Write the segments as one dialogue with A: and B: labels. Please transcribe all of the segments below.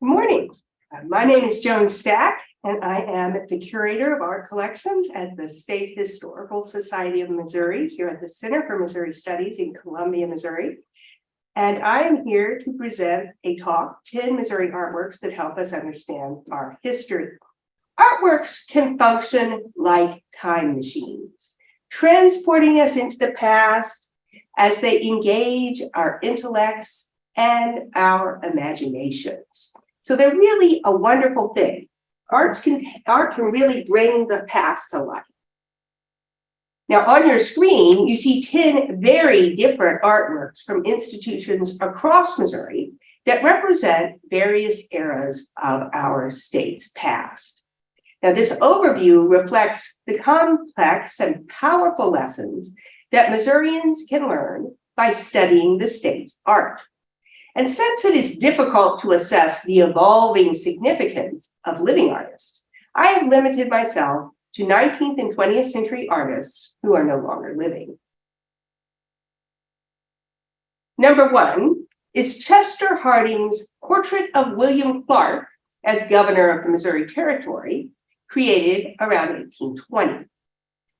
A: Good morning. My name is Joan Stack, and I am the curator of art collections at the State Historical Society of Missouri here at the Center for Missouri Studies in Columbia, Missouri. And I am here to present a talk, 10 Missouri artworks that help us understand our history. Artworks can function like time machines, transporting us into the past as they engage our intellects and our imaginations. So they're really a wonderful thing. Art can really bring the past to life. Now on your screen, you see 10 very different artworks from institutions across Missouri that represent various eras of our state's past. Now this overview reflects the complex and powerful lessons that Missourians can learn by studying the state's art. And since it is difficult to assess the evolving significance of living artists, I have limited myself to 19th and 20th century artists who are no longer living. Number one is Chester Harding's portrait of William Clark as governor of the Missouri Territory, created around 1820.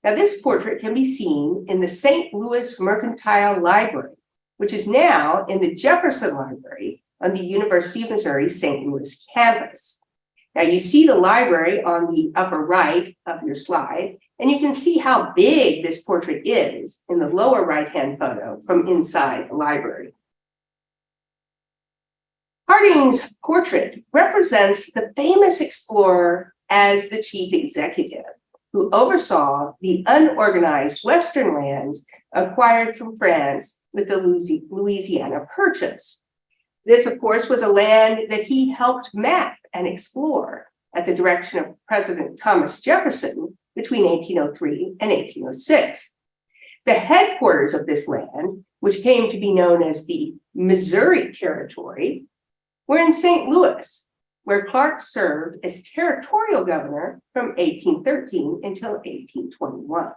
A: Now this portrait can be seen in the St. Louis Mercantile Library, which is now in the Jefferson Library on the University of Missouri St. Louis campus. Now you see the library on the upper right of your slide, and you can see how big this portrait is in the lower right-hand photo from inside the library. Harding's portrait represents the famous explorer as the chief executive, who oversaw the unorganized Western lands acquired from France with the Louisiana Purchase. This, of course, was a land that he helped map and explore at the direction of President Thomas Jefferson between 1803 and 1806. The headquarters of this land, which came to be known as the Missouri Territory, were in St. Louis, where Clark served as territorial governor from 1813 until 1821.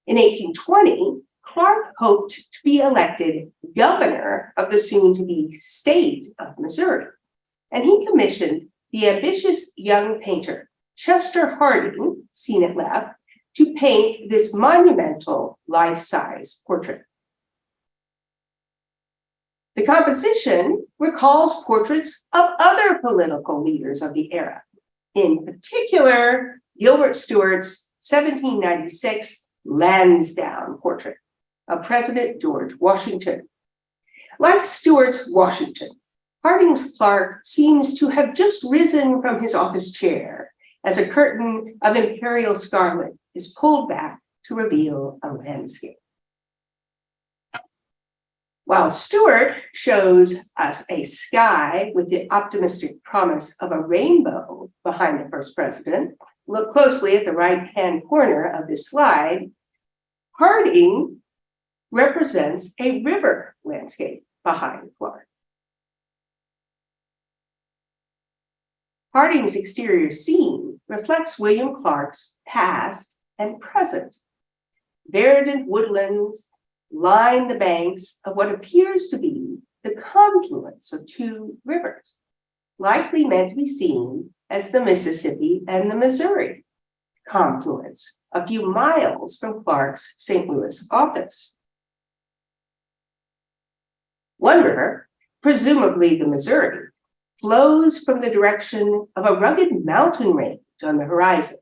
A: In 1820, Clark hoped to be elected governor of the soon-to-be state of Missouri, and he commissioned the ambitious young painter Chester Harding, seen at left, to paint this monumental life-size portrait. The composition recalls portraits of other political leaders of the era, in particular, Gilbert Stuart's 1796 Lansdowne portrait of President George Washington. Like Stuart's Washington, Harding's Clark seems to have just risen from his office chair as a curtain of imperial scarlet is pulled back to reveal a landscape. While Stuart shows us a sky with the optimistic promise of a rainbow behind the first president, look closely at the right-hand corner of this slide, Harding represents a river landscape behind Clark. Harding's exterior scene reflects William Clark's past and present. Verdant woodlands line the banks of what appears to be the confluence of two rivers, likely meant to be seen as the Mississippi and the Missouri confluence, a few miles from Clark's St. Louis office. One river, presumably the Missouri, flows from the direction of a rugged mountain range on the horizon.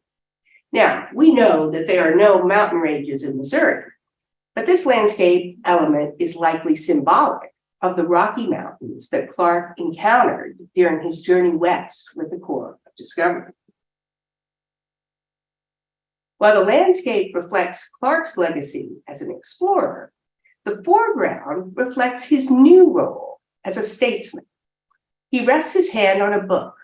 A: Now, we know that there are no mountain ranges in Missouri, but this landscape element is likely symbolic of the Rocky Mountains that Clark encountered during his journey west with the Corps of Discovery. While the landscape reflects Clark's legacy as an explorer, the foreground reflects his new role as a statesman. He rests his hand on a book,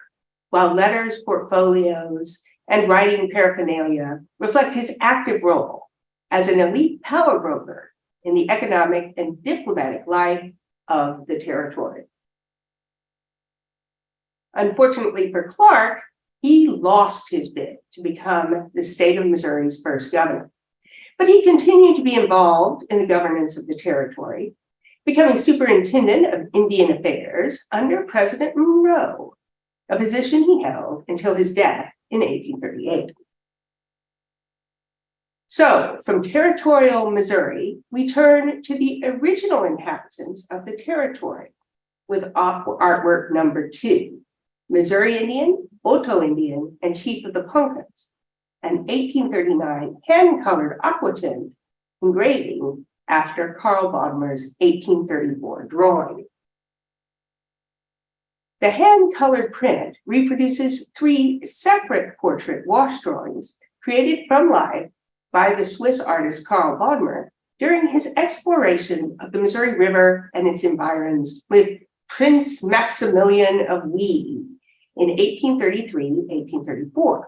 A: while letters, portfolios, and writing paraphernalia reflect his active role as an elite power broker in the economic and diplomatic life of the territory. Unfortunately for Clark, he lost his bid to become the state of Missouri's first governor. But he continued to be involved in the governance of the territory becoming superintendent of Indian Affairs under President Monroe, a position he held until his death in 1838. So, from territorial Missouri, we turn to the original inhabitants of the territory with artwork number 2, Missouri Indian, Oto Indian, and Chief of the Poncas, an 1839 hand-colored aquatine engraving after Carl Bodmer's 1834 drawing. The hand-colored print reproduces 3 separate portrait wash drawings created from life by the Swiss artist Carl Bodmer during his exploration of the Missouri River and its environs with Prince Maximilian of Wee in 1833-1834.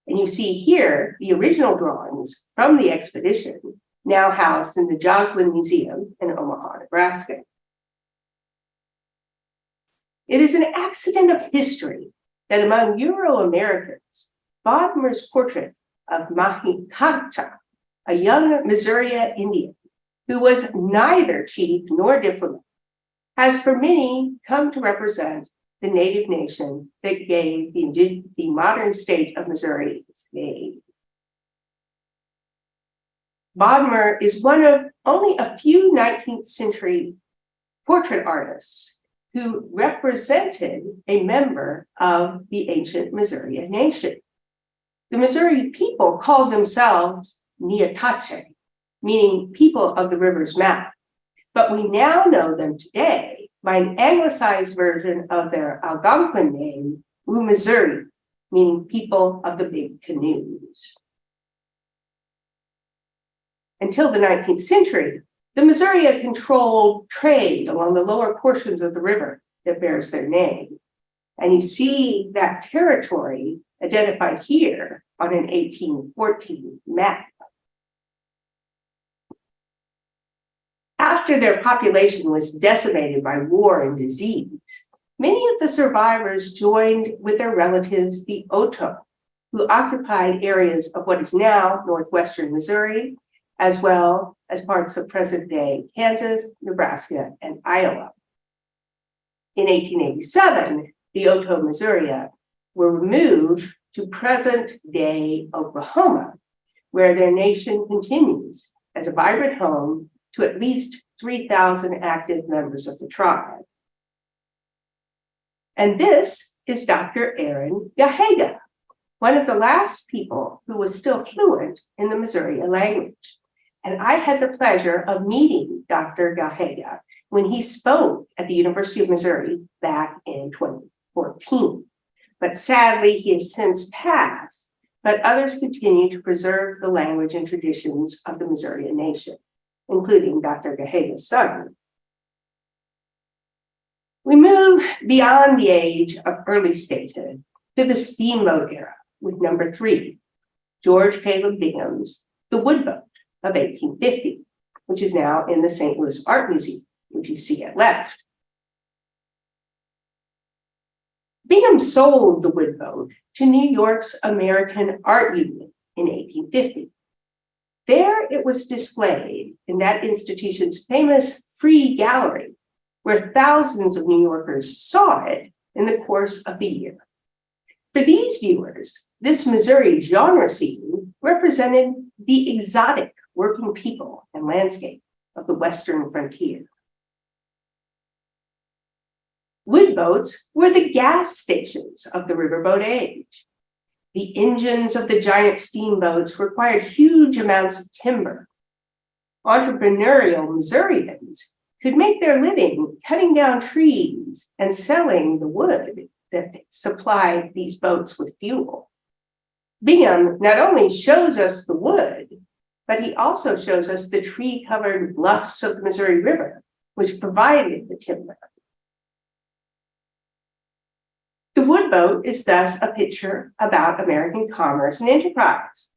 A: And you see here the original drawings from the expedition, now housed in the Joslin Museum in Omaha, Nebraska. It is an accident of history that among Euro-Americans, Bodmer's portrait of Mahikacha, a young Missouri Indian who was neither chief nor diplomat, has for many come to represent the native nation that gave the modern state of Missouri its name. Bodmer is one of only a few 19th century portrait artists who represented a member of the ancient Missouri nation. The Missouri people called themselves Neatache, meaning people of the river's mouth, but we now know them today by an anglicized version of their Algonquin name, Missouri, meaning people of the big canoes. Until the 19th century, the Missouri controlled trade along the lower portions of the river that bears their name. And you see that territory identified here on an 1814 map. After their population was decimated by war and disease, many of the survivors joined with their relatives, the Oto, who occupied areas of what is now northwestern Missouri, as well as parts of present-day Kansas, Nebraska, and Iowa. In 1887, the Oto Missouri were removed to present-day Oklahoma, where their nation continues as a vibrant home to at least 3,000 active members of the tribe. And this is Dr. Aaron Gahaga, one of the last people who was still fluent in the Missouri language. And I had the pleasure of meeting Dr. Gahaga when he spoke at the University of Missouri back in 2014. But sadly, he has since passed, but others continue to preserve the language and traditions of the Missouri nation, including Dr. Gahaga's son. We move beyond the age of early statehood to the steamboat era with number 3, George Caleb Bingham's The Woodboat of 1850, which is now in the St. Louis Art Museum, which you see at left. Bingham sold the woodboat to New York's American Art Union in 1850. There it was displayed in that institution's famous Free Gallery, where thousands of New Yorkers saw it in the course of the year. For these viewers, this Missouri genre scene represented the exotic working people and landscape of the Western frontier. Woodboats were the gas stations of the riverboat age. The engines of the giant steamboats required huge amounts of timber. Entrepreneurial Missourians could make their living cutting down trees and selling the wood that supplied these boats with fuel. Bingham not only shows us the wood, but he also shows us the tree-covered bluffs of the Missouri River, which provided the timber. The woodboat is thus a picture about American commerce and enterprise.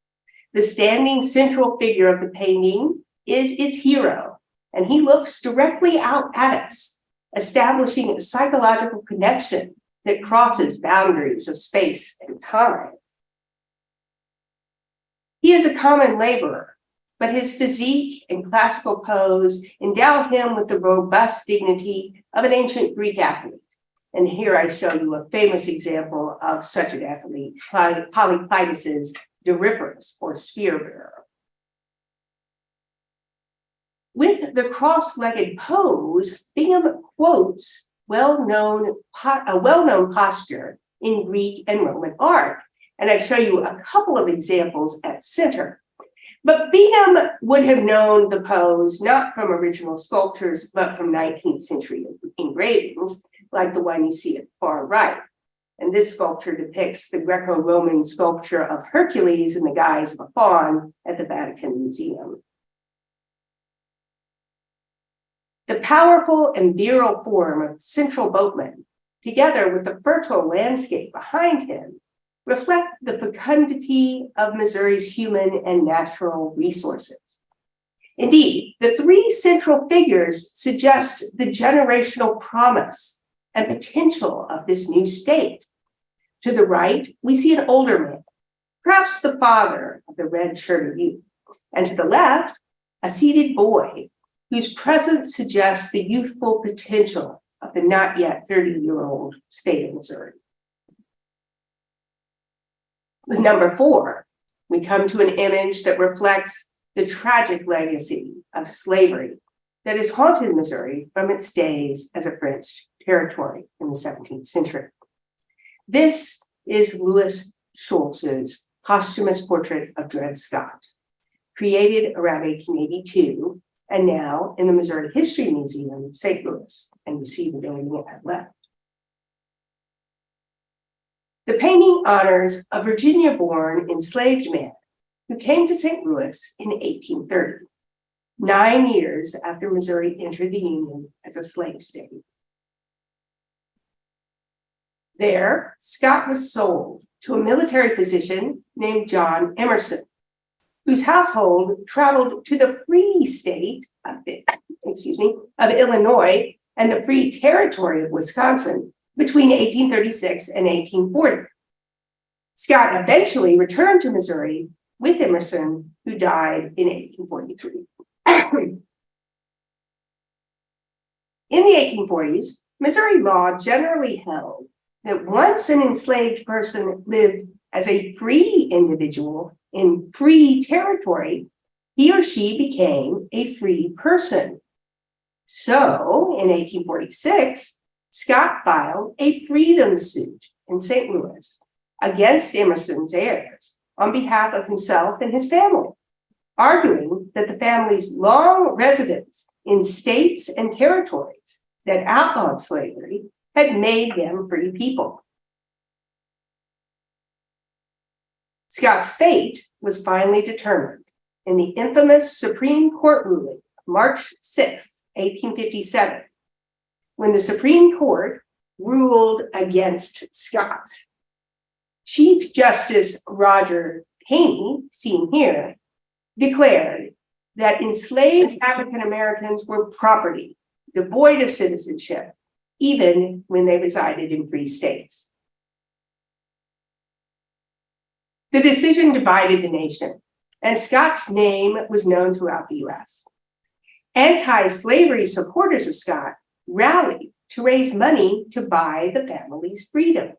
A: The standing central figure of the painting is its hero, and he looks directly out at us, establishing a psychological connection that crosses boundaries of space and time. He is a common laborer, but his physique and classical pose endow him with the robust dignity of an ancient Greek athlete. And here I show you a famous example of such an athlete, Polyclitus's Doryphorus, or spear bearer. With the cross-legged pose, Bingham quotes a well-known posture in Greek and Roman art. And I show you a couple of examples at center. But Bingham would have known the pose not from original sculptures, but from 19th century engravings, like the one you see at the far right. And this sculpture depicts the Greco-Roman sculpture of Hercules in the guise of a faun at the Vatican Museum. The powerful and virile form of the central boatman, together with the fertile landscape behind him, reflect the fecundity of Missouri's human and natural resources. Indeed, the three central figures suggest the generational promise and potential of this new state. To the right, we see an older man, perhaps the father of the red-shirted youth, and to the left, a seated boy whose presence suggests the youthful potential of the not yet 30-year-old state of Missouri. With number 4, we come to an image that reflects the tragic legacy of slavery that has haunted Missouri from its days as a French territory in the 17th century. This is Louis Schultz's posthumous portrait of Dred Scott, created around 1882, and now in the Missouri History Museum in St. Louis, and you see the building at left. The painting honors a Virginia-born enslaved man who came to St. Louis in 1830, 9 years after Missouri entered the Union as a slave state. There, Scott was sold to a military physician named John Emerson, whose household traveled to the free state of Illinois and the free territory of Wisconsin between 1836 and 1840. Scott eventually returned to Missouri with Emerson, who died in 1843. In the 1840s, Missouri law generally held that once an enslaved person lived as a free individual in free territory, he or she became a free person. So in 1846, Scott filed a freedom suit in St. Louis against Emerson's heirs on behalf of himself and his family, arguing that the family's long residence in states and territories that outlawed slavery had made them free people. Scott's fate was finally determined in the infamous Supreme Court ruling of March 6, 1857, when the Supreme Court ruled against Scott. Chief Justice Roger Taney, seen here, declared that enslaved African Americans were property, devoid of citizenship, even when they resided in free states. The decision divided the nation, and Scott's name was known throughout the US. Anti-slavery supporters of Scott rallied to raise money to buy the family's freedom.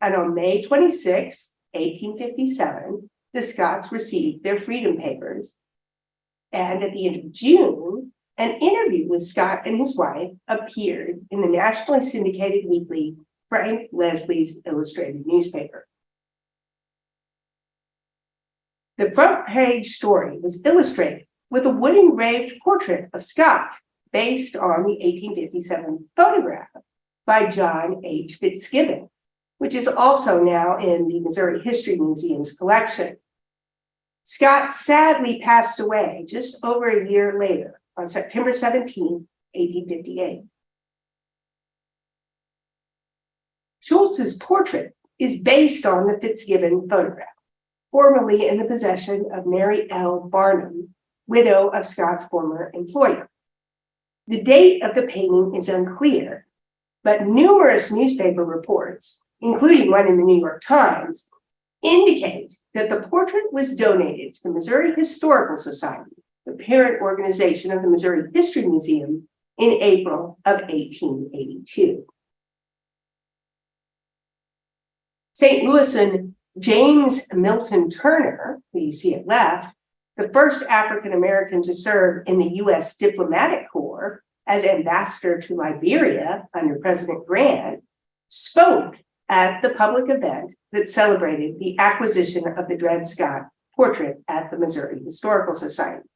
A: And on May 26, 1857, the Scotts received their freedom papers. And at the end of June, an interview with Scott and his wife appeared in the nationally syndicated weekly Frank Leslie's Illustrated newspaper. The front page story was illustrated with a wood-engraved portrait of Scott based on the 1857 photograph by John H. Fitzgibbon, which is also now in the Missouri History Museum's collection. Scott sadly passed away just over a year later on September 17, 1858. Schultz's portrait is based on the Fitzgibbon photograph, formerly in the possession of Mary L. Barnum, widow of Scott's former employer. The date of the painting is unclear, but numerous newspaper reports, including one in the New York Times, indicate that the portrait was donated to the Missouri Historical Society, the parent organization of the Missouri History Museum, in April of 1882. St. Louisan James Milton Turner, who you see at left, the first African-American to serve in the U.S. Diplomatic Corps as ambassador to Liberia under President Grant, spoke at the public event that celebrated the acquisition of the Dred Scott portrait at the Missouri Historical Society.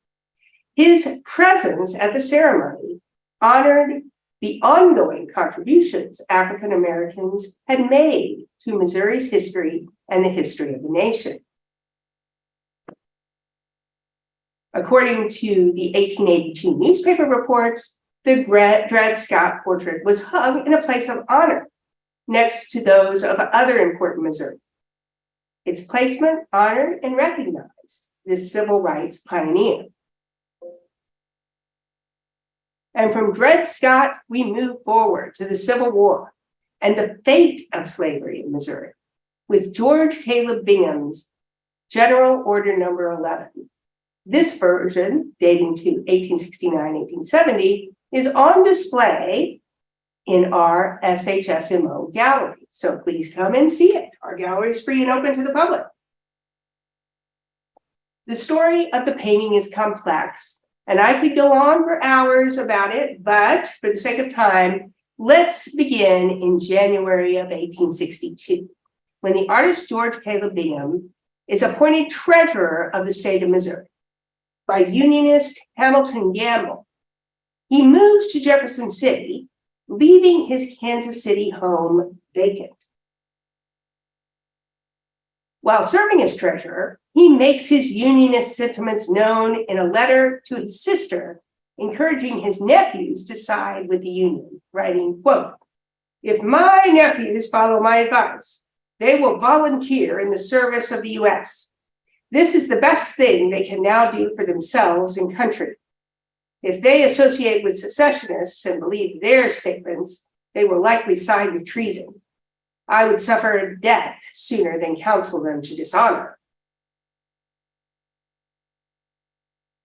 A: His presence at the ceremony honored the ongoing contributions African Americans had made to Missouri's history and the history of the nation. According to the 1882 newspaper reports, the Dred Scott portrait was hung in a place of honor next to those of other important Missouri. Its placement honored and recognized this civil rights pioneer. And from Dred Scott, we move forward to the Civil War and the fate of slavery in Missouri with George Caleb Bingham's General Order Number 11. This version, dating to 1869-1870, is on display in our SHSMO gallery. So please come and see it. Our gallery is free and open to the public. The story of the painting is complex, and I could go on for hours about it, but for the sake of time, let's begin in January of 1862, when the artist George Caleb Bingham is appointed treasurer of the state of Missouri by Unionist Hamilton Gamble. He moves to Jefferson City, leaving his Kansas City home vacant. While serving as treasurer, he makes his Unionist sentiments known in a letter to his sister, encouraging his nephews to side with the Union, writing, quote, "If my nephews follow my advice, they will volunteer in the service of the U.S. This is the best thing they can now do for themselves and country. If they associate with secessionists and believe their statements, they will likely side with treason. I would suffer death sooner than counsel them to dishonor."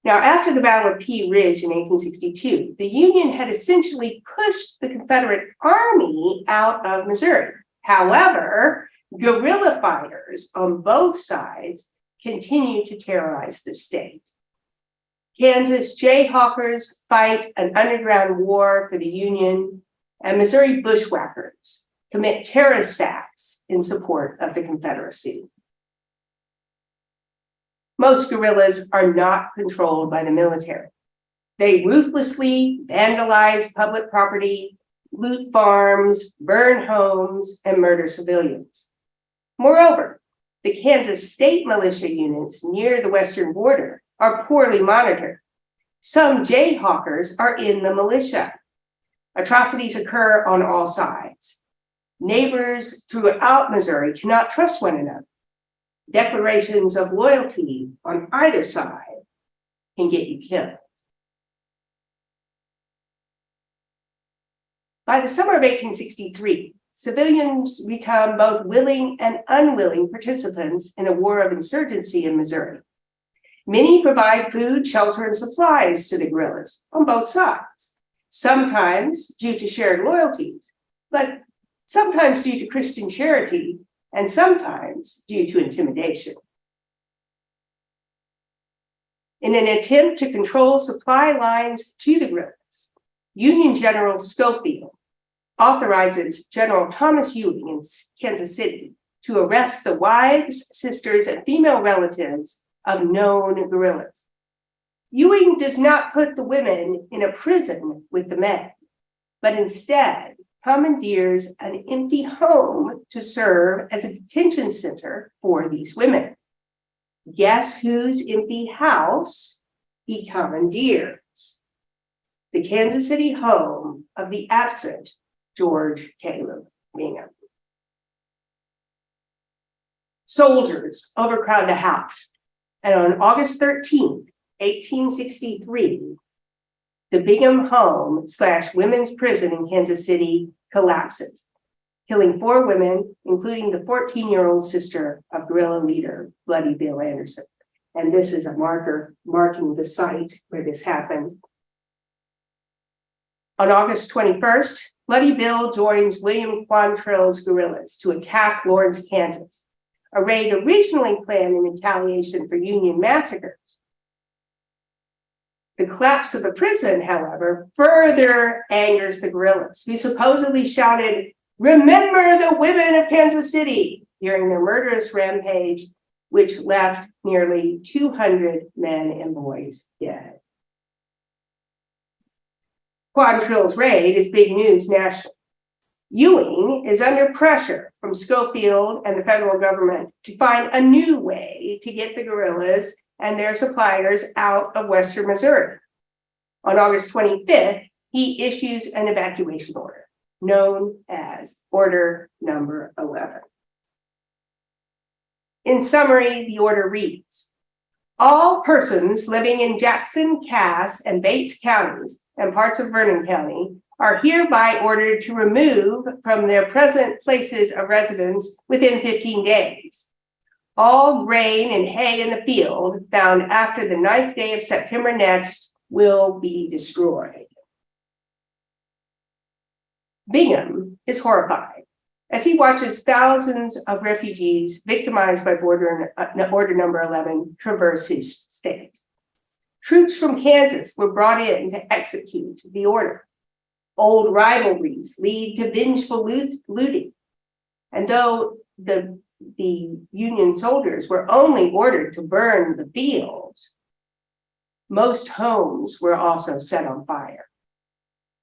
A: Now, after the Battle of Pea Ridge in 1862, the Union had essentially pushed the Confederate Army out of Missouri. However, guerrilla fighters on both sides continued to terrorize the state. Kansas Jayhawkers fight an underground war for the Union, and Missouri bushwhackers commit terrorist acts in support of the Confederacy. Most guerrillas are not controlled by the military. They ruthlessly vandalize public property, loot farms, burn homes, and murder civilians. Moreover, the Kansas state militia units near the western border are poorly monitored. Some Jayhawkers are in the militia. Atrocities occur on all sides. Neighbors throughout Missouri cannot trust one another. Declarations of loyalty on either side can get you killed. By the summer of 1863, civilians become both willing and unwilling participants in a war of insurgency in Missouri. Many provide food, shelter, and supplies to the guerrillas on both sides, sometimes due to shared loyalties, but sometimes due to Christian charity, and sometimes due to intimidation. In an attempt to control supply lines to the guerrillas, Union General Schofield authorizes General Thomas Ewing in Kansas City to arrest the wives, sisters, and female relatives of known guerrillas. Ewing does not put the women in a prison with the men, but instead commandeers an empty home to serve as a detention center for these women. Guess whose empty house he commandeers? The Kansas City home of the absent George Caleb Bingham. Soldiers overcrowd the house, and on August 13, 1863, the Bingham home / women's prison in Kansas City collapses. killing 4 women, including the 14-year-old sister of guerrilla leader Bloody Bill Anderson. And this is a marker marking the site where this happened. On August 21st, Bloody Bill joins William Quantrill's guerrillas to attack Lawrence, Kansas, a raid originally planned in retaliation for Union massacres. The collapse of the prison, however, further angers the guerrillas, who supposedly shouted, "Remember the women of Kansas City," during their murderous rampage, which left nearly 200 men and boys dead. Quantrill's raid is big news nationally. Ewing is under pressure from Schofield and the federal government to find a new way to get the guerrillas and their suppliers out of Western Missouri. On August 25th, he issues an evacuation order, known as Order Number 11. In summary, the order reads, all persons living in Jackson, Cass, and Bates counties and parts of Vernon County are hereby ordered to remove from their present places of residence within 15 days. All grain and hay in the field found after the 9th day of September next will be destroyed. Bingham is horrified as he watches thousands of refugees victimized by Order Number 11 traverse his state. Troops from Kansas were brought in to execute the order. Old rivalries lead to vengeful looting. And though the Union soldiers were only ordered to burn the fields, most homes were also set on fire.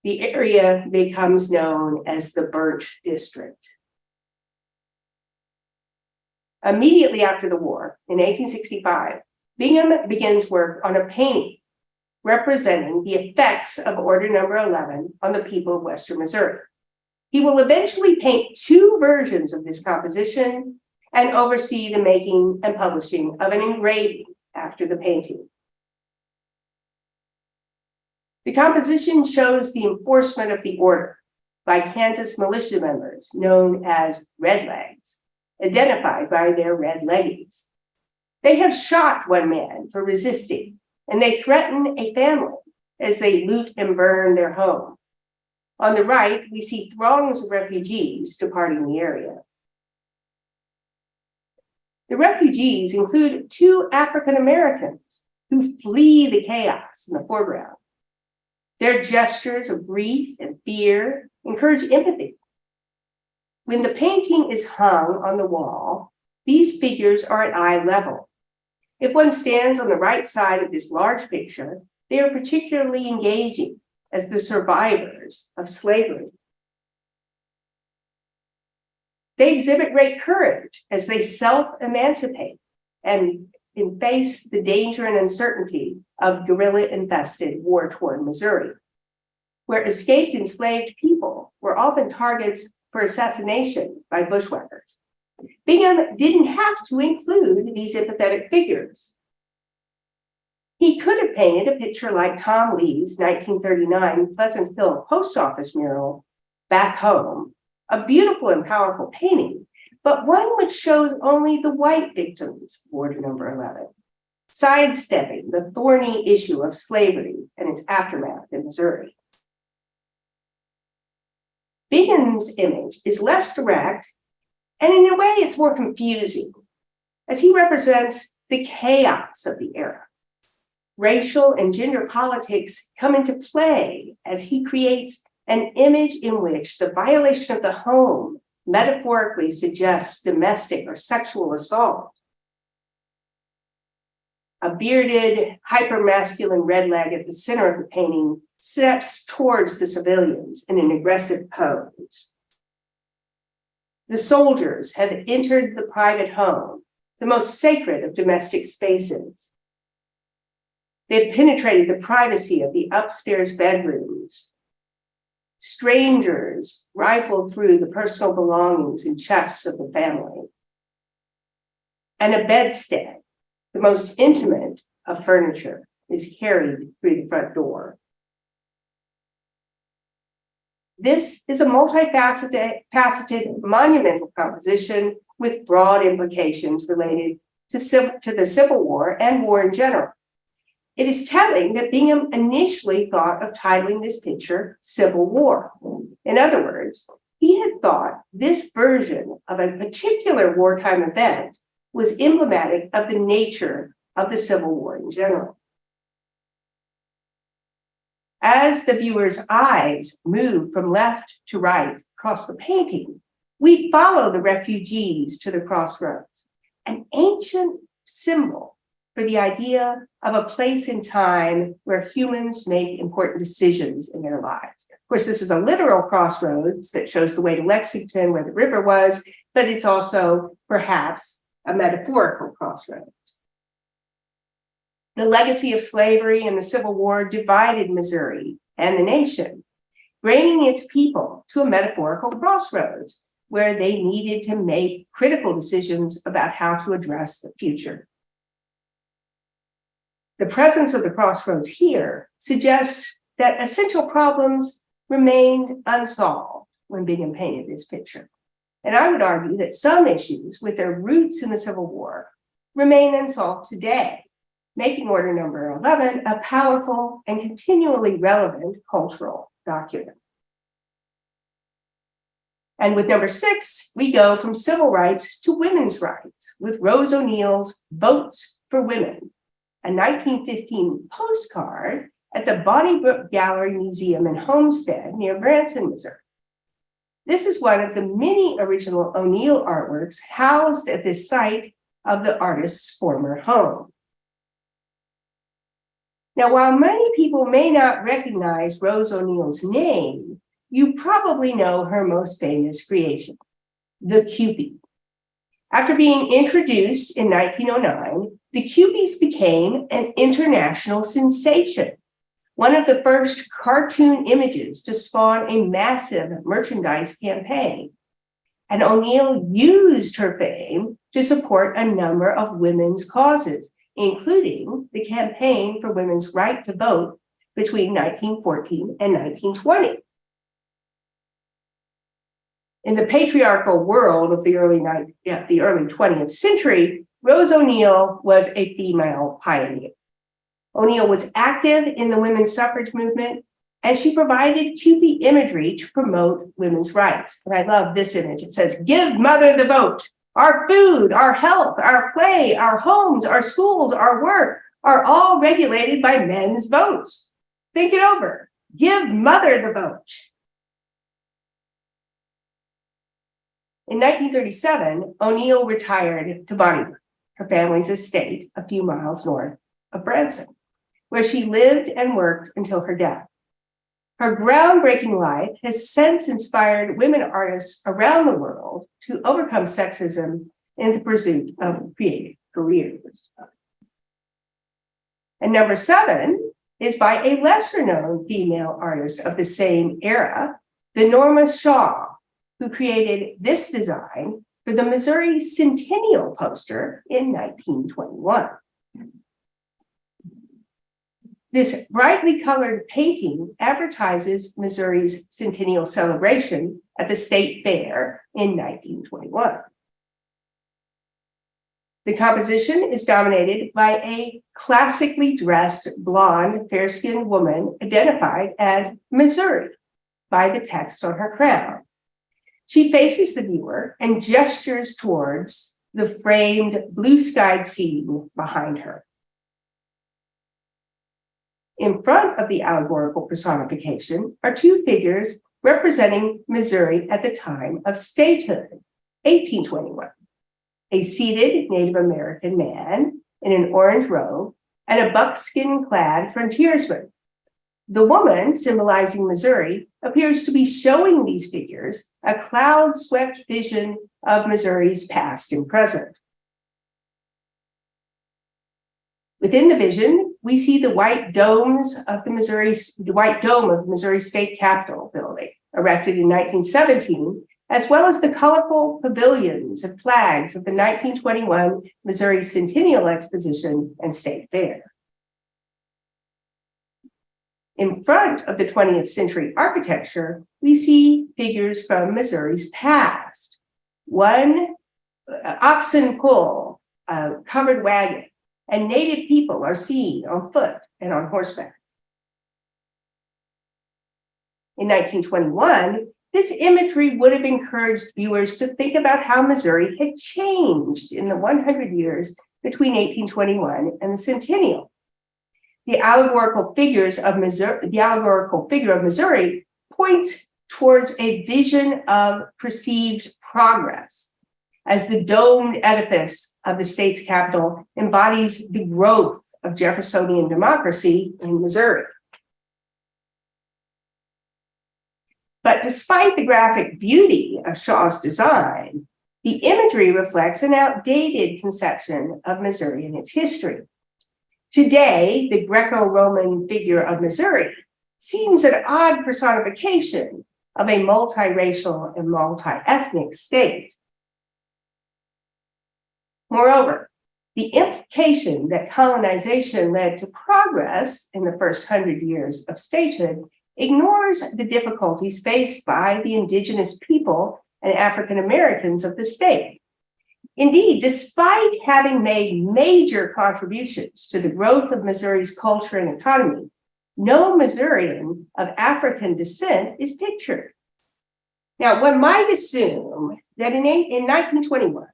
A: The area becomes known as the Burnt District. Immediately after the war, in 1865, Bingham begins work on a painting representing the effects of Order Number 11 on the people of Western Missouri. He will eventually paint 2 versions of this composition and oversee the making and publishing of an engraving after the painting. The composition shows the enforcement of the order by Kansas militia members known as Redlegs, identified by their red leggings. They have shot one man for resisting, and they threaten a family as they loot and burn their home. On the right, we see throngs of refugees departing the area. The refugees include 2 African Americans who flee the chaos in the foreground. Their gestures of grief and fear encourage empathy. When the painting is hung on the wall, these figures are at eye level. If one stands on the right side of this large picture, they are particularly engaging as the survivors of slavery. They exhibit great courage as they self-emancipate and face the danger and uncertainty of guerrilla-infested, war-torn Missouri, where escaped enslaved people were often targets for assassination by bushwhackers. Bingham didn't have to include these empathetic figures. He could have painted a picture like Tom Lee's 1939 Pleasant Hill post office mural, Back Home, a beautiful and powerful painting, but one which shows only the white victims of Order Number 11, sidestepping the thorny issue of slavery and its aftermath in Missouri. Bingham's image is less direct, and in a way it's more confusing, as he represents the chaos of the era. Racial and gender politics come into play as he creates an image in which the violation of the home metaphorically suggests domestic or sexual assault. A bearded, hyper-masculine redleg at the center of the painting steps towards the civilians in an aggressive pose. The soldiers have entered the private home, the most sacred of domestic spaces. They've penetrated the privacy of the upstairs bedrooms. Strangers rifle through the personal belongings and chests of the family. And a bedstead, the most intimate of furniture, is carried through the front door. This is a multifaceted monumental composition with broad implications related to the Civil War and war in general. It is telling that Bingham initially thought of titling this picture Civil War. In other words, he had thought this version of a particular wartime event was emblematic of the nature of the Civil War in general. As the viewer's eyes move from left to right across the painting, we follow the refugees to the crossroads, an ancient symbol for the idea of a place in time where humans make important decisions in their lives. Of course, this is a literal crossroads that shows the way to Lexington, where the river was, but it's also perhaps a metaphorical crossroads. The legacy of slavery and the Civil War divided Missouri and the nation, bringing its people to a metaphorical crossroads where they needed to make critical decisions about how to address the future. The presence of the crossroads here suggests that essential problems remained unsolved when Bingham painted this picture. And I would argue that some issues with their roots in the Civil War remain unsolved today, making Order Number 11 a powerful and continually relevant cultural document. And with number 6, we go from civil rights to women's rights with Rose O'Neill's Votes for Women, a 1915 postcard at the Bonnie Brook Gallery Museum in Homestead near Branson, Missouri. This is one of the many original O'Neill artworks housed at this site of the artist's former home. Now, while many people may not recognize Rose O'Neill's name, you probably know her most famous creation, the Kewpie. After being introduced in 1909, the Kewpies became an international sensation, one of the first cartoon images to spawn a massive merchandise campaign. And O'Neill used her fame to support a number of women's causes, including the campaign for women's right to vote between 1914 and 1920. In the patriarchal world of the early 20th century, Rose O'Neill was a female pioneer. O'Neill was active in the women's suffrage movement, and she provided Kewpie imagery to promote women's rights. And I love this image. It says, "Give mother the vote. Our food, our health, our play, our homes, our schools, our work are all regulated by men's votes. Think it over. Give mother the vote." In 1937, O'Neill retired to Bonnie Brook, her family's estate a few miles north of Branson, where she lived and worked until her death. Her groundbreaking life has since inspired women artists around the world to overcome sexism in the pursuit of creative careers. And number 7 is by a lesser-known female artist of the same era, the Norma Shaw, who created this design for the Missouri Centennial poster in 1921. This brightly colored painting advertises Missouri's centennial celebration at the State Fair in 1921. The composition is dominated by a classically dressed, blonde, fair-skinned woman identified as Missouri by the text on her crown. She faces the viewer and gestures towards the framed blue-skied scene behind her. In front of the allegorical personification are 2 figures representing Missouri at the time of statehood, 1821. A seated Native American man in an orange robe and a buckskin-clad frontiersman. The woman, symbolizing Missouri, appears to be showing these figures a cloud-swept vision of Missouri's past and present. Within the vision, we see the white dome of the Missouri State Capitol building, erected in 1917, as well as the colorful pavilions and flags of the 1921 Missouri Centennial Exposition and State Fair. In front of the 20th century architecture, we see figures from Missouri's past. One oxen pull, a covered wagon, and native people are seen on foot and on horseback. In 1921, this imagery would have encouraged viewers to think about how Missouri had changed in the 100 years between 1821 and the centennial. The allegorical figure of Missouri points towards a vision of perceived progress, as the domed edifice of the state's capital embodies the growth of Jeffersonian democracy in Missouri. But despite the graphic beauty of Shaw's design, the imagery reflects an outdated conception of Missouri and its history. Today, the Greco-Roman figure of Missouri seems an odd personification of a multiracial and multi-ethnic state. Moreover, the implication that colonization led to progress in the first 100 years of statehood ignores the difficulties faced by the indigenous people and African Americans of the state. Indeed, despite having made major contributions to the growth of Missouri's culture and economy, no Missourian of African descent is pictured. Now, one might assume that in 1921,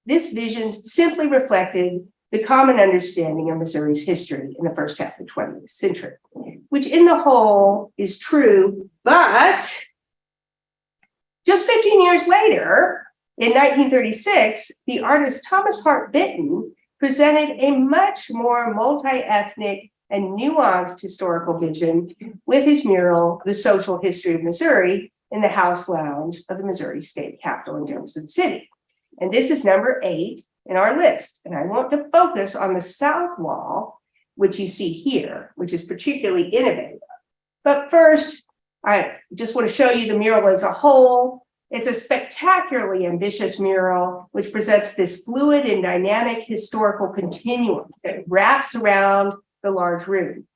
A: this vision simply reflected the common understanding of Missouri's history in the first half of the 20th century, which in the whole is true, but just 15 years later, in 1936, the artist Thomas Hart Benton presented a much more multi-ethnic and nuanced historical vision with his mural, The Social History of Missouri, in the House Lounge of the Missouri State Capitol in Jefferson City. And this is number 8 in our list. And I want to focus on the south wall, which you see here, which is particularly innovative. But first, I just want to show you the mural as a whole. It's a spectacularly ambitious mural, which presents this fluid and dynamic historical continuum that wraps around the large room.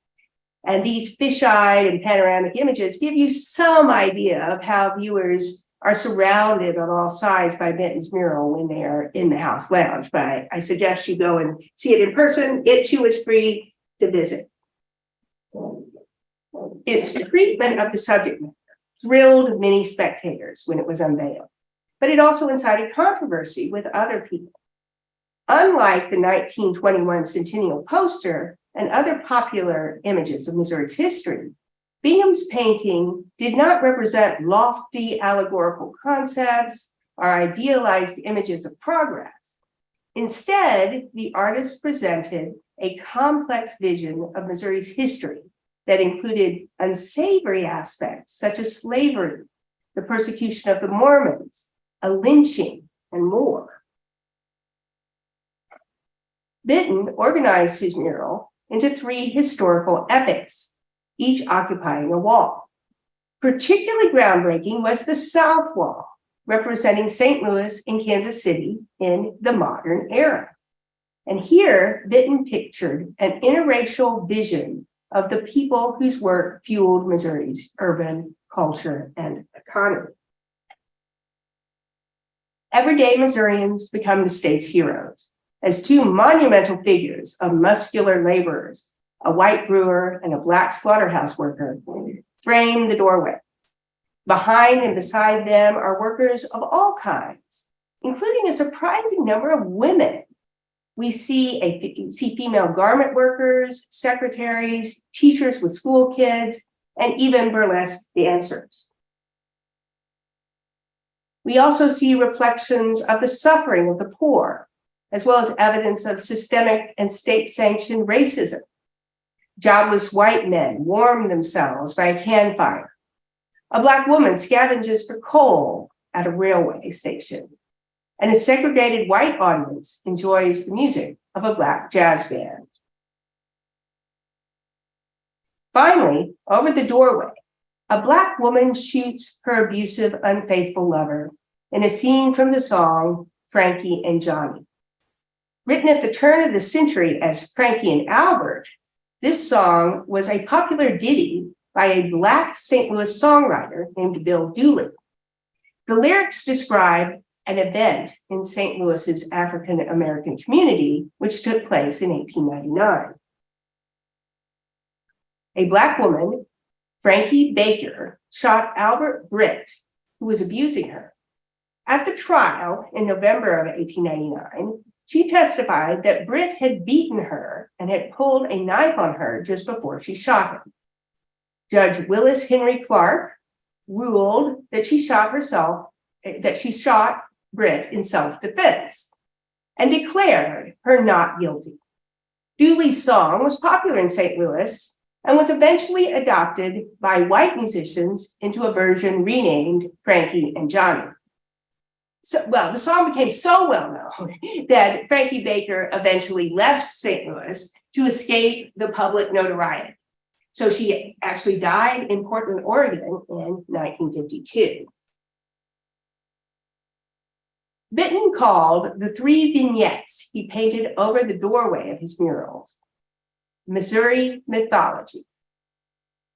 A: And these fish-eyed and panoramic images give you some idea of how viewers are surrounded on all sides by Benton's mural when they are in the House Lounge. But I suggest you go and see it in person. It too is free to visit. Its treatment of the subject matter thrilled many spectators when it was unveiled, but it also incited controversy with other people. Unlike the 1921 centennial poster and other popular images of Missouri's history, Bingham's painting did not represent lofty allegorical concepts or idealized images of progress. Instead, the artist presented a complex vision of Missouri's history that included unsavory aspects such as slavery, the persecution of the Mormons, a lynching, and more. Benton organized his mural into 3 historical epics, each occupying a wall. Particularly groundbreaking was the South Wall, representing St. Louis and Kansas City in the modern era. And here, Benton pictured an interracial vision of the people whose work fueled Missouri's urban culture and economy. Everyday Missourians become the state's heroes as 2 monumental figures of muscular laborers, a white brewer and a black slaughterhouse worker, frame the doorway. Behind and beside them are workers of all kinds, including a surprising number of women. We see female garment workers, secretaries, teachers with school kids, and even burlesque dancers. We also see reflections of the suffering of the poor, as well as evidence of systemic and state-sanctioned racism. Jobless white men warm themselves by a campfire. A Black woman scavenges for coal at a railway station. And a segregated white audience enjoys the music of a Black jazz band. Finally, over the doorway, a Black woman shoots her abusive, unfaithful lover in a scene from the song Frankie and Johnny. Written at the turn of the century as Frankie and Albert, This song was a popular ditty by a Black St. Louis songwriter named Bill Dooley. The lyrics describe an event in St. Louis's African American community, which took place in 1899. A Black woman, Frankie Baker, shot Albert Britt, who was abusing her. At the trial in November of 1899, she testified that Britt had beaten her and had pulled a knife on her just before she shot him. Judge Willis Henry Clark ruled that she shot Britt in self-defense and declared her not guilty. Dooley's song was popular in St. Louis and was eventually adopted by white musicians into a version renamed Frankie and Johnny. The song became so well known that Frankie Baker eventually left St. Louis to escape the public notoriety. So she actually died in Portland, Oregon in 1952. Benton called the 3 vignettes he painted over the doorway of his murals Missouri mythology.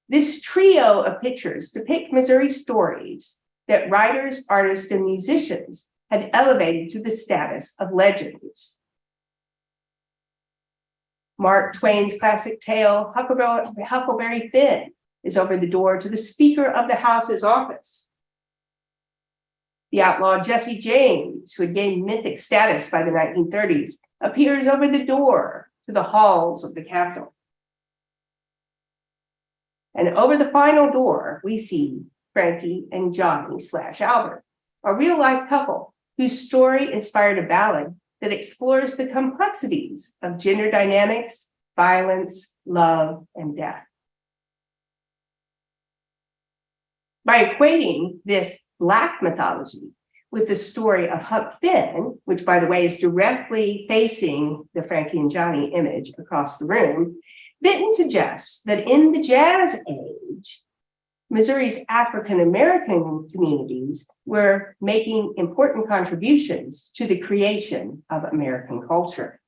A: This trio of pictures depict Missouri stories that writers, artists, and musicians had elevated to the status of legends. Mark Twain's classic tale, Huckleberry Finn, is over the door to the Speaker of the House's office. The outlaw Jesse James, who had gained mythic status by the 1930s, appears over the door to the halls of the Capitol. And over the final door, we see Frankie and Johnny / Albert, a real-life couple whose story inspired a ballad that explores the complexities of gender dynamics, violence, love, and death. By equating this Black mythology with the story of Huck Finn, which, by the way, is directly facing the Frankie and Johnny image across the room, Benton suggests that in the Jazz Age, Missouri's African American communities were making important contributions to the creation of American culture.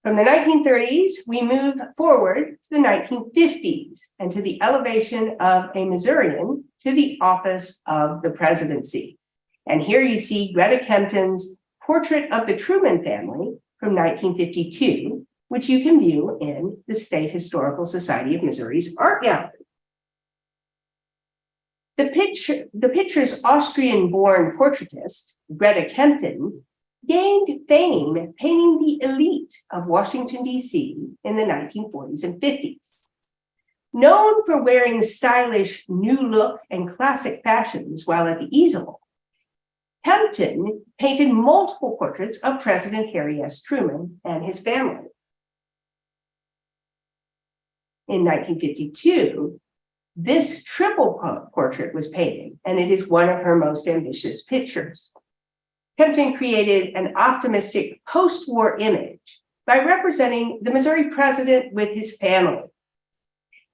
A: From the 1930s, we move forward to the 1950s and to the elevation of a Missourian to the office of the presidency. And here you see Greta Kempton's Portrait of the Truman Family from 1952, which you can view in the State Historical Society of Missouri's art gallery. The picture's Austrian-born portraitist, Greta Kempton, gained fame painting the elite of Washington, D.C. in the 1940s and 50s. Known for wearing stylish new look and classic fashions while at the easel, Kempton painted multiple portraits of President Harry S. Truman and his family. In 1952, this triple portrait was painted, and it is one of her most ambitious pictures. Kempton created an optimistic post-war image by representing the Missouri president with his family.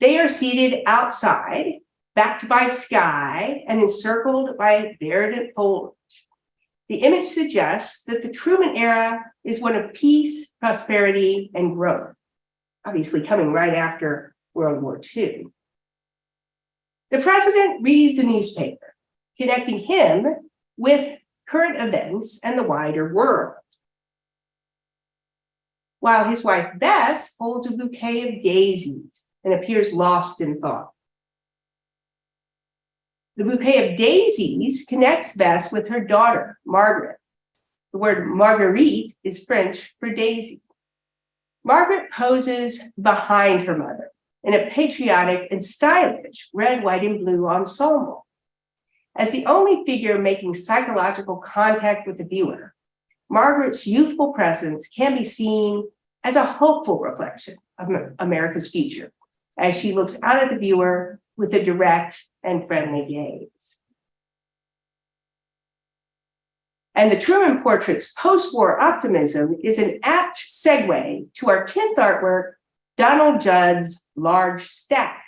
A: They are seated outside, backed by sky and encircled by verdant foliage. The image suggests that the Truman era is one of peace, prosperity, and growth, obviously coming right after World War II. The president reads a newspaper, connecting him with current events and the wider world, while his wife Bess holds a bouquet of daisies and appears lost in thought. The bouquet of daisies connects Bess with her daughter, Margaret. The word Marguerite is French for daisy. Margaret poses behind her mother in a patriotic and stylish red, white, and blue ensemble. As the only figure making psychological contact with the viewer, Margaret's youthful presence can be seen as a hopeful reflection of America's future, as she looks out at the viewer with a direct and friendly gaze. And the Truman portrait's post-war optimism is an apt segue to our 10th artwork, Donald Judd's Large Stack,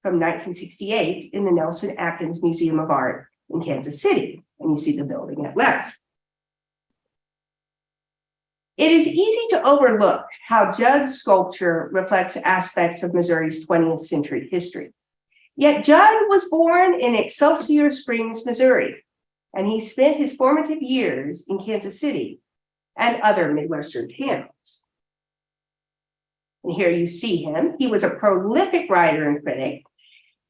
A: from 1968 in the Nelson Atkins Museum of Art in Kansas City. And you see the building at left. It is easy to overlook how Judd's sculpture reflects aspects of Missouri's 20th century history. Yet Judd was born in Excelsior Springs, Missouri, and he spent his formative years in Kansas City and other Midwestern towns. And here you see him. He was a prolific writer and critic.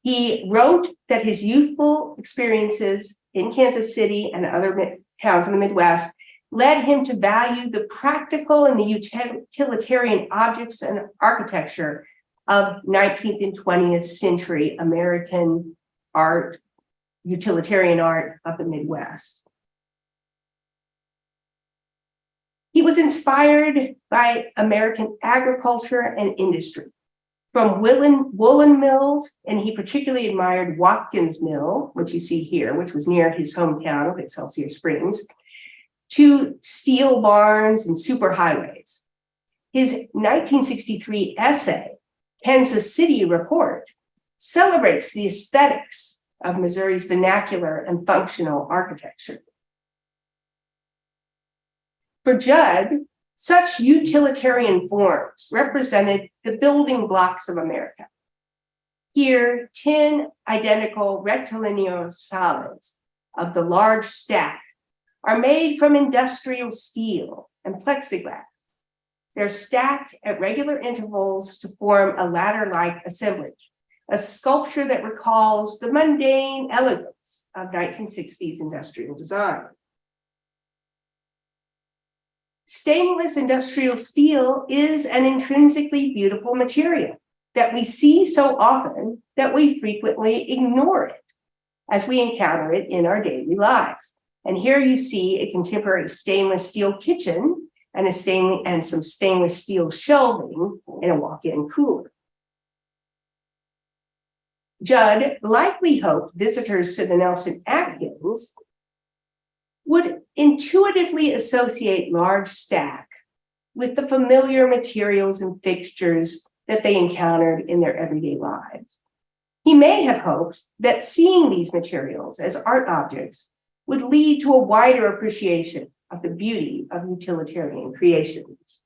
A: He wrote that his youthful experiences in Kansas City and other towns in the Midwest led him to value the practical and the utilitarian objects and architecture of 19th and 20th century American art, utilitarian art of the Midwest. He was inspired by American agriculture and industry, from woolen mills, and he particularly admired Watkins Mill, which you see here, which was near his hometown of Excelsior Springs, to steel barns and superhighways. His 1963 essay, Kansas City Report, celebrates the aesthetics of Missouri's vernacular and functional architecture. For Judd, such utilitarian forms represented the building blocks of America. Here, 10 identical rectilinear solids of the large stack are made from industrial steel and plexiglass. They're stacked at regular intervals to form a ladder-like assemblage, a sculpture that recalls the mundane elegance of 1960s industrial design. Stainless industrial steel is an intrinsically beautiful material that we see so often that we frequently ignore it as we encounter it in our daily lives. And here you see a contemporary stainless steel kitchen and some stainless steel shelving in a walk-in cooler. Judd likely hoped visitors to the Nelson Atkins would intuitively associate large stack with the familiar materials and fixtures that they encountered in their everyday lives. He may have hoped that seeing these materials as art objects would lead to a wider appreciation of the beauty of utilitarian creations.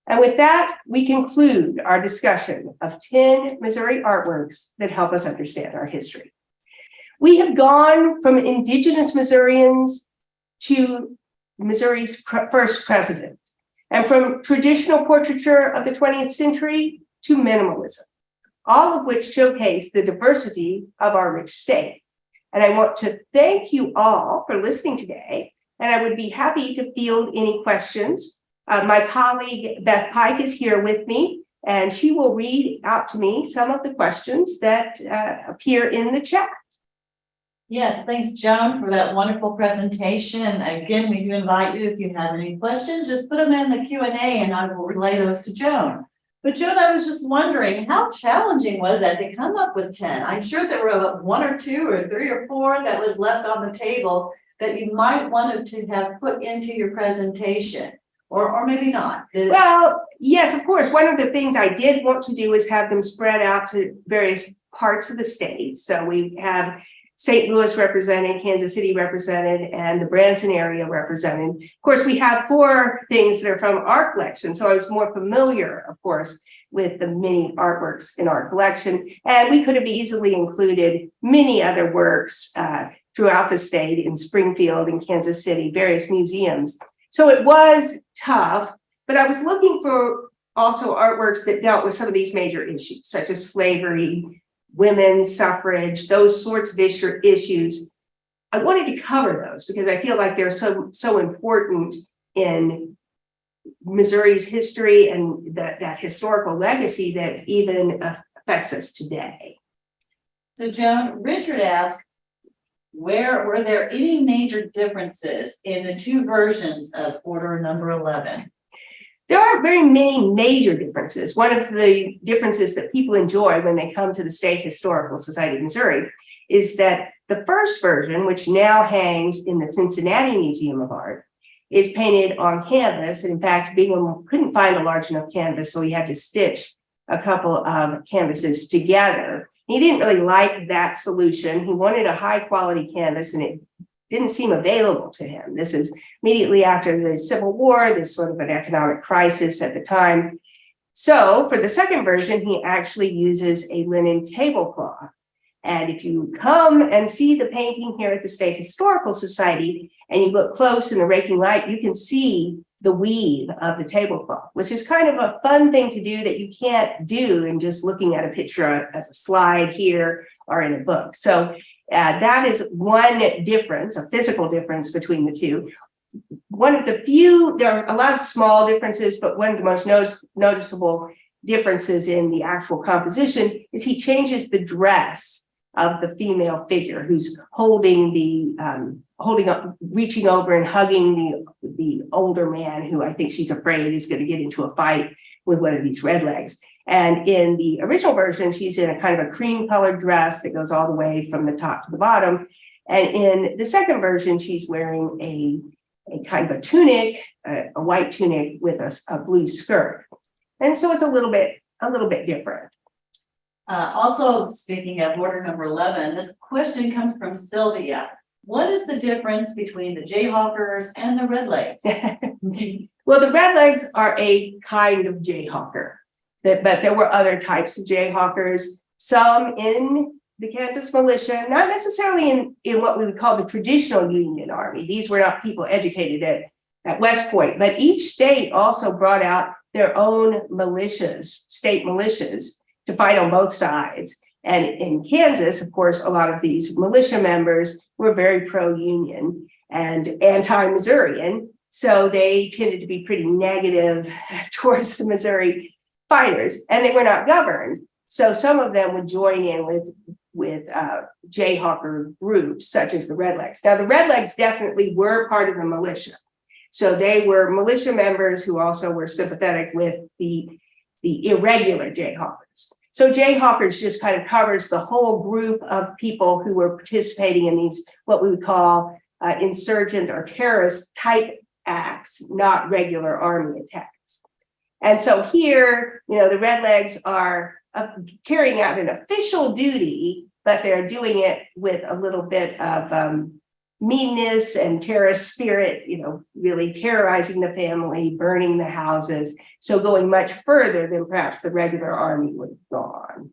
A: And with that, we conclude our discussion of 10 Missouri artworks that help us understand our history. We have gone from indigenous Missourians to Missouri's first president, and from traditional portraiture of the 20th century to minimalism, all of which showcase the diversity of our rich state. And I want to thank you all for listening today, and I would be happy to field any questions. My colleague Beth Pike is here with me, and she will read out to me some of the questions that appear in the chat.
B: Yes, thanks, Joan, for that wonderful presentation. Again, we do invite you, if you have any questions, just put them in the Q&A and I will relay those to Joan. But Joan, I was just wondering, how challenging was that to come up with 10? I'm sure there were 1 or 2 or 3 or 4 that was left on the table that you might want to have put into your presentation, or maybe not.
A: Well, yes, of course. One of the things I did want to do is have them spread out to various parts of the state. So we have St. Louis represented, Kansas City represented, and the Branson area represented. Of course, we have 4 things that are from our collection. So I was more familiar, of course, with the many artworks in our collection. And we could have easily included many other works throughout the state, in Springfield and Kansas City, various museums. So it was tough, but I was looking for also artworks that dealt with some of these major issues, such as slavery, women's suffrage, those sorts of issues. I wanted to cover those because I feel like they're so important in Missouri's history and that historical legacy that even affects us today.
B: So Joan, Richard asked, were there any major differences in the 2 versions of Order Number 11?
A: There aren't very many major differences. One of the differences that people enjoy when they come to the State Historical Society of Missouri is that the first version, which now hangs in the Cincinnati Museum of Art, is painted on canvas. And in fact, Bingham couldn't find a large enough canvas, so he had to stitch a couple of canvases together. He didn't really like that solution. He wanted a high quality canvas, and it didn't seem available to him. This is immediately after the Civil War. There's sort of an economic crisis at the time. So for the second version, he actually uses a linen tablecloth. And if you come and see the painting here at the State Historical Society, and you look close in the raking light, you can see the weave of the tablecloth, which is kind of a fun thing to do that you can't do in just looking at a picture as a slide here or in a book. So that is one difference, a physical difference between the two. One of the few, there are a lot of small differences, but one of the most noticeable differences in the actual composition is he changes the dress of the female figure who's holding up, reaching over and hugging the older man who I think she's afraid is going to get into a fight with one of these redlegs. And in the original version, she's in a kind of a cream colored dress that goes all the way from the top to the bottom. And in the second version, she's wearing a kind of a tunic, a white tunic with a blue skirt. And so it's a little bit different.
B: Also, speaking of order number 11, this question comes from Sylvia. What is the difference between the Jayhawkers and the Redlegs?
A: Well, the Redlegs are a kind of Jayhawker, but there were other types of Jayhawkers, some in the Kansas militia, not necessarily in what we would call the traditional Union Army. These were not people educated at West Point, but each state also brought out their own militias, state militias, to fight on both sides. And in Kansas, of course, a lot of these militia members were very pro-Union and anti-Missourian. So they tended to be pretty negative towards the Missouri fighters, and they were not governed. So some of them would join in with Jayhawker groups, such as the Redlegs. Now, the Redlegs definitely were part of the militia. So they were militia members who also were sympathetic with the irregular Jayhawkers. So Jayhawkers just kind of covers the whole group of people who were participating in these, what we would call insurgent or terrorist type acts, not regular army attacks. And so here, the Redlegs are carrying out an official duty, but they're doing it with a little bit of meanness and terrorist spirit, really terrorizing the family, burning the houses. So going much further than perhaps the regular army would have gone.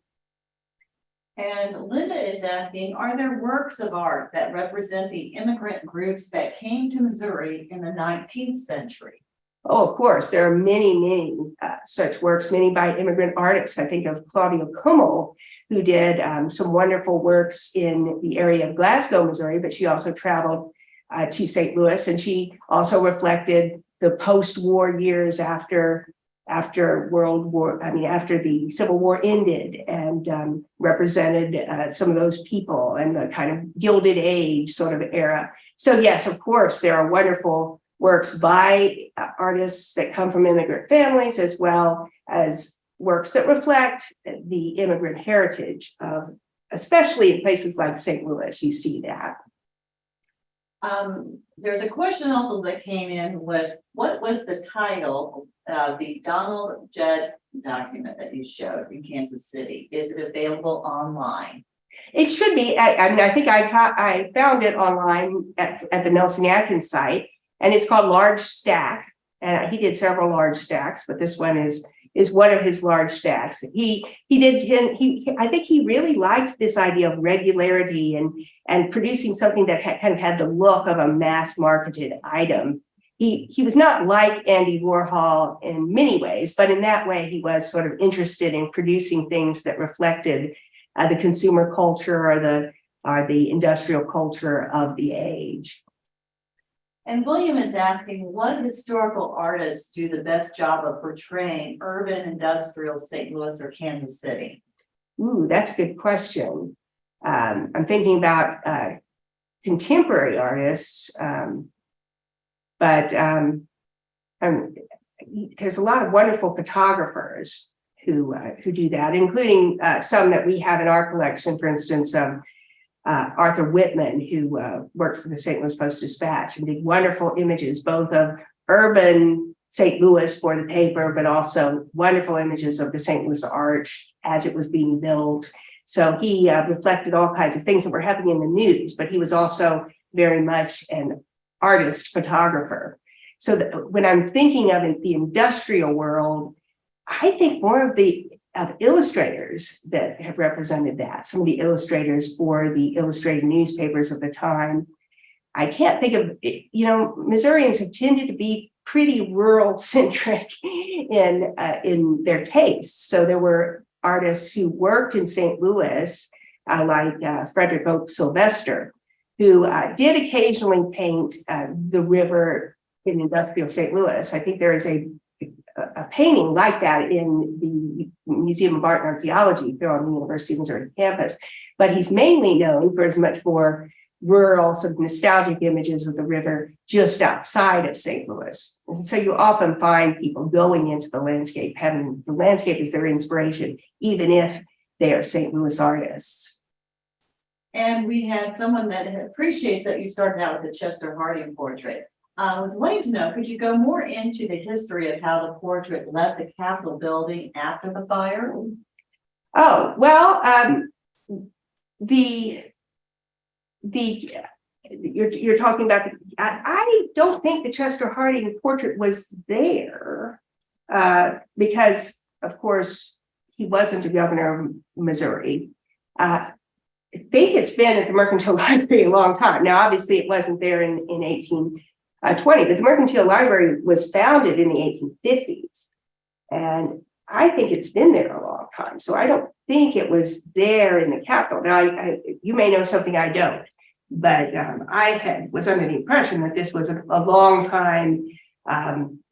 B: And Linda is asking, are there works of art that represent the immigrant groups that came to Missouri in the 19th century?
A: Oh, of course, there are many such works, many by immigrant artists. I think of Claudia Kummel, who did some wonderful works in the area of Glasgow, Missouri, but she also traveled to St. Louis, and she also reflected the post-war years after the Civil War ended, and represented some of those people and the kind of Gilded Age sort of era. So yes, of course, there are wonderful works by artists that come from immigrant families, as well as works that reflect the immigrant heritage of, especially in places like St. Louis, you see that.
B: There's a question also that came in was, what was the title of the Donald Judd document that you showed in Kansas City? Is it available online?
A: It should be. I think I found it online at the Nelson Atkins site, and it's called Large Stack. And he did several large stacks, but this one is one of his large stacks. I think he really liked this idea of regularity and producing something that kind of had the look of a mass marketed item. He was not like Andy Warhol in many ways, but in that way, he was sort of interested in producing things that reflected the consumer culture or the industrial culture of the age.
B: And William is asking, what historical artists do the best job of portraying urban, industrial St. Louis or Kansas City?
A: Ooh, that's a good question. I'm thinking about contemporary artists, but there's a lot of wonderful photographers who do that, including some that we have in our collection. For instance, Arthur Whitman, who worked for the St. Louis Post-Dispatch and did wonderful images, both of urban St. Louis for the paper, but also wonderful images of the St. Louis Arch as it was being built. So he reflected all kinds of things that were happening in the news, but he was also very much an artist photographer. So that when I'm thinking of the industrial world, I think more of illustrators that have represented that. Some of the illustrators for the illustrated newspapers of the time. I can't think of, Missourians have tended to be pretty rural centric in their tastes. So there were artists who worked in St. Louis, like Frederick Oak Sylvester, who did occasionally paint the river in industrial St. Louis. I think there is a painting like that in the Museum of Art and Archaeology here on the University of Missouri campus. But he's mainly known for his much more rural, sort of nostalgic images of the river just outside of St. Louis. And so you often find people going into the landscape, having the landscape as their inspiration, even if they are St. Louis artists.
B: And we had someone that appreciates that you started out with the Chester Harding portrait. I was wanting to know, could you go more into the history of how the portrait left the Capitol building after the fire?
A: Oh, well, you're talking about I don't think the Chester Harding portrait was there because, of course, he wasn't a governor of Missouri. I think it's been at the Mercantile Library a long time. Now, obviously, it wasn't there in 1820, but the Mercantile Library was founded in the 1850s. And I think it's been there a long time. So I don't think it was there in the Capitol. Now, you may know something I don't, but I was under the impression that this was a long time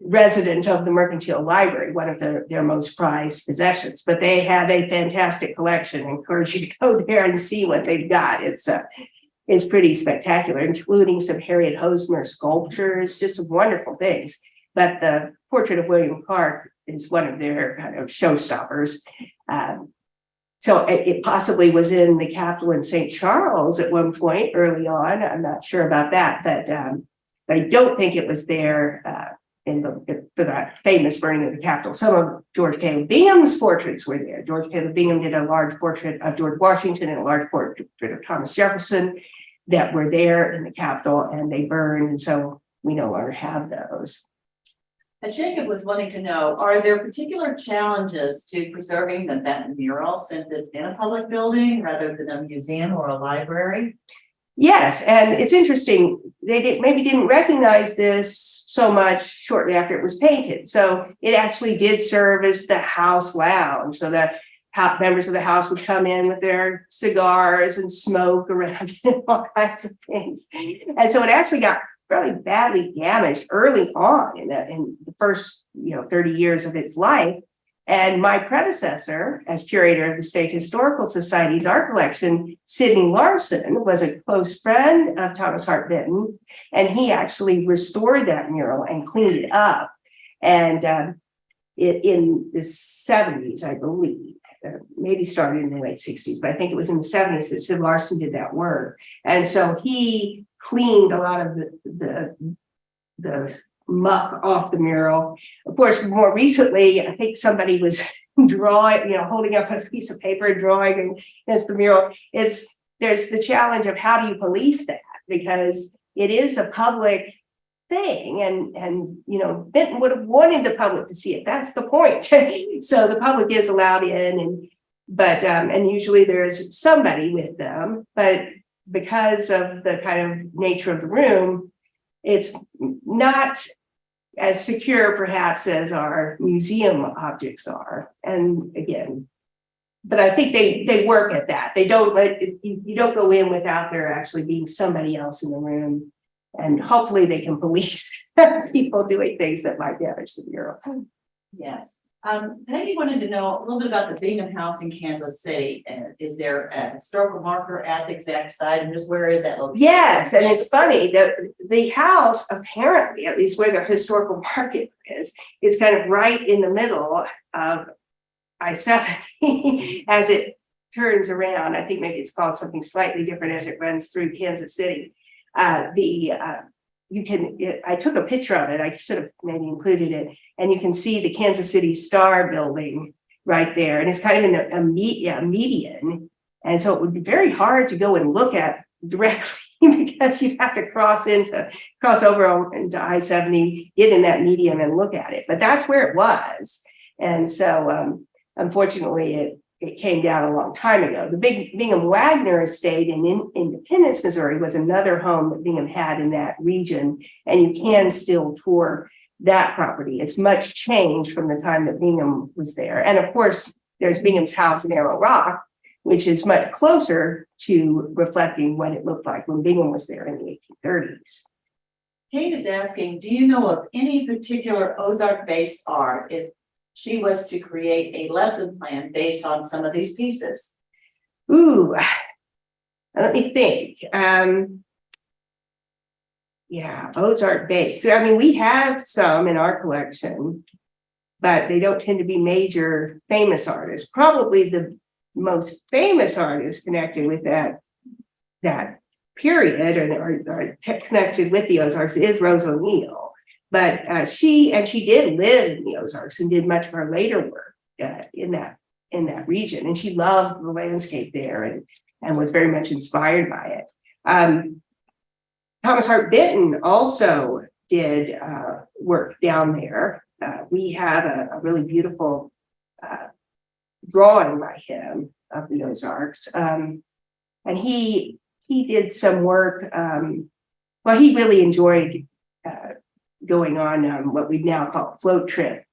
A: resident of the Mercantile Library, one of their most prized possessions. But they have a fantastic collection. I encourage you to go there and see what they've got. It's pretty spectacular, including some Harriet Hosmer sculptures, just some wonderful things. But the portrait of William Clark is one of their kind of showstoppers. So it possibly was in the Capitol in St. Charles at one point early on. I'm not sure about that, but I don't think it was there for that famous burning of the Capitol. Some of George Caleb Bingham's portraits were there. George Caleb Bingham did a large portrait of George Washington and a large portrait of Thomas Jefferson that were there in the Capitol, and they burned, and so we no longer have those.
B: Jacob was wanting to know, are there particular challenges to preserving the Benton mural since it's in a public building rather than a museum or a library?
A: Yes, and it's interesting. They maybe didn't recognize this so much shortly after it was painted. So it actually did serve as the house lounge. So the members of the house would come in with their cigars and smoke around it and all kinds of things. And so it actually got fairly badly damaged early on in the first 30 years of its life. And my predecessor as curator of the State Historical Society's art collection, Sidney Larson, was a close friend of Thomas Hart Benton, and he actually restored that mural and cleaned it up. And in the 70s, I believe, maybe started in the late 60s, but I think it was in the 70s that Sid Larson did that work. And so he cleaned a lot of the muck off the mural. Of course, more recently, I think somebody was drawing, holding up a piece of paper and drawing against the mural. There's the challenge of how do you police that, because it is a public thing, and Benton would have wanted the public to see it. That's the point. So the public is allowed in, and usually there's somebody with them, but because of the kind of nature of the room, it's not as secure perhaps as our museum objects are. And again, but I think they work at that. They don't you don't go in without there actually being somebody else in the room, and hopefully they can police people doing things that might damage the mural.
B: Yes. Peggy wanted to know a little bit about the Bingham House in Kansas City. Is there a historical marker at the exact site, and just where is that located?
A: Yes, and it's funny that the house, apparently, at least where the historical marker is kind of right in the middle of I-70 as it turns around. I think maybe it's called something slightly different as it runs through Kansas City. I took a picture of it. I should have maybe included it. And you can see the Kansas City Star building right there. And it's kind of in a median. And so it would be very hard to go and look at directly because you'd have to cross over into I-70, get in that median and look at it. But that's where it was. And so unfortunately, it came down a long time ago. The big Bingham Wagner estate in Independence, Missouri was another home that Bingham had in that region. And you can still tour that property. It's much changed from the time that Bingham was there. And of course, there's Bingham's house in Arrow Rock, which is much closer to reflecting what it looked like when Bingham was there in the 1830s.
B: Kate is asking, do you know of any particular Ozark-based art if she was to create a lesson plan based on some of these pieces?
A: Ooh, let me think. Yeah, Ozark based. I mean, we have some in our collection, but they don't tend to be major famous artists. Probably the most famous artist connected with that period or connected with the Ozarks is Rose O'Neal. But she did live in the Ozarks and did much of her later work in that region. And she loved the landscape there and was very much inspired by it. Thomas Hart Benton also did work down there. We have a really beautiful drawing by him of the Ozarks. And he did some work. Well, he really enjoyed going on what we now call a float trip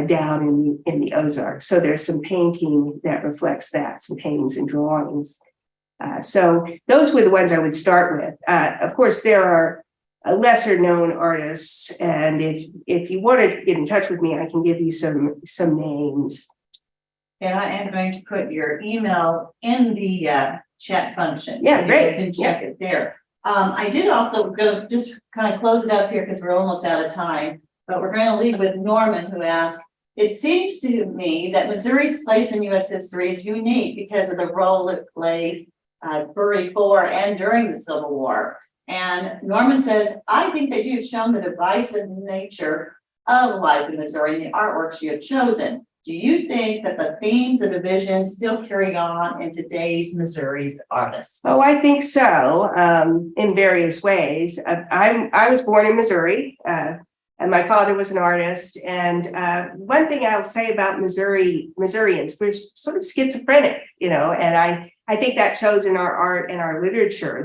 A: down in the Ozarks. So there's some painting that reflects that, some paintings and drawings. So those were the ones I would start with. Of course, there are lesser known artists, and if you want to get in touch with me, I can give you some names.
B: And I am going to put your email in the chat function.
A: Yeah,
B: so
A: great.
B: You can check it there. I did also go just kind of close it up here because we're almost out of time, but we're going to leave with Norman, who asked, it seems to me that Missouri's place in U.S. history is unique because of the role it played before and during the Civil War. And Norman says, I think that you've shown the divisive nature of life in Missouri and the artworks you have chosen. Do you think that the themes of division still carry on in today's Missouri's artists?
A: Oh, I think so, in various ways. I was born in Missouri, and my father was an artist. And one thing I'll say about Missourians, we're sort of schizophrenic, and I think that shows in our art and our literature.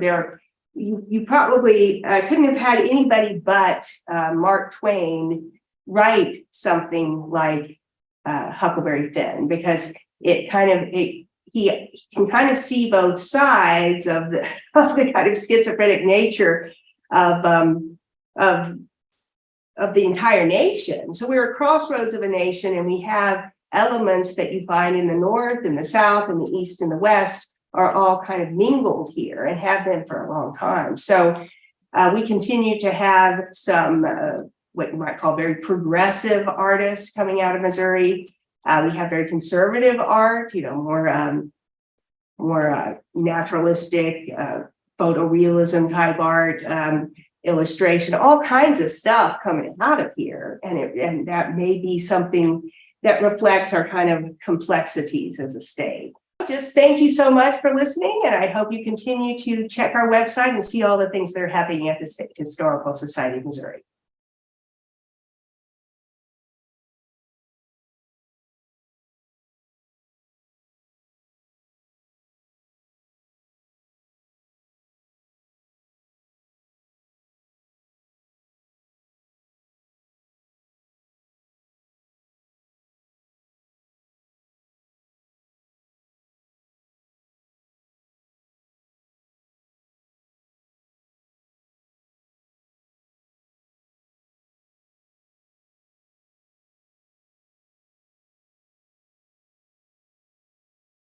A: You probably couldn't have had anybody but Mark Twain write something like Huckleberry Finn, because he can kind of see both sides of the kind of schizophrenic nature of the entire nation. So we're a crossroads of a nation, and we have elements that you find in the North and the South and the East and the West are all kind of mingled here and have been for a long time. So we continue to have some what you might call very progressive artists coming out of Missouri. We have very conservative art, more naturalistic, photorealism type art, illustration, all kinds of stuff coming out of here. And that may be something that reflects our kind of complexities as a state. Just thank you so much for listening, and I hope you continue to check our website and see all the things that are happening at the State Historical Society of Missouri.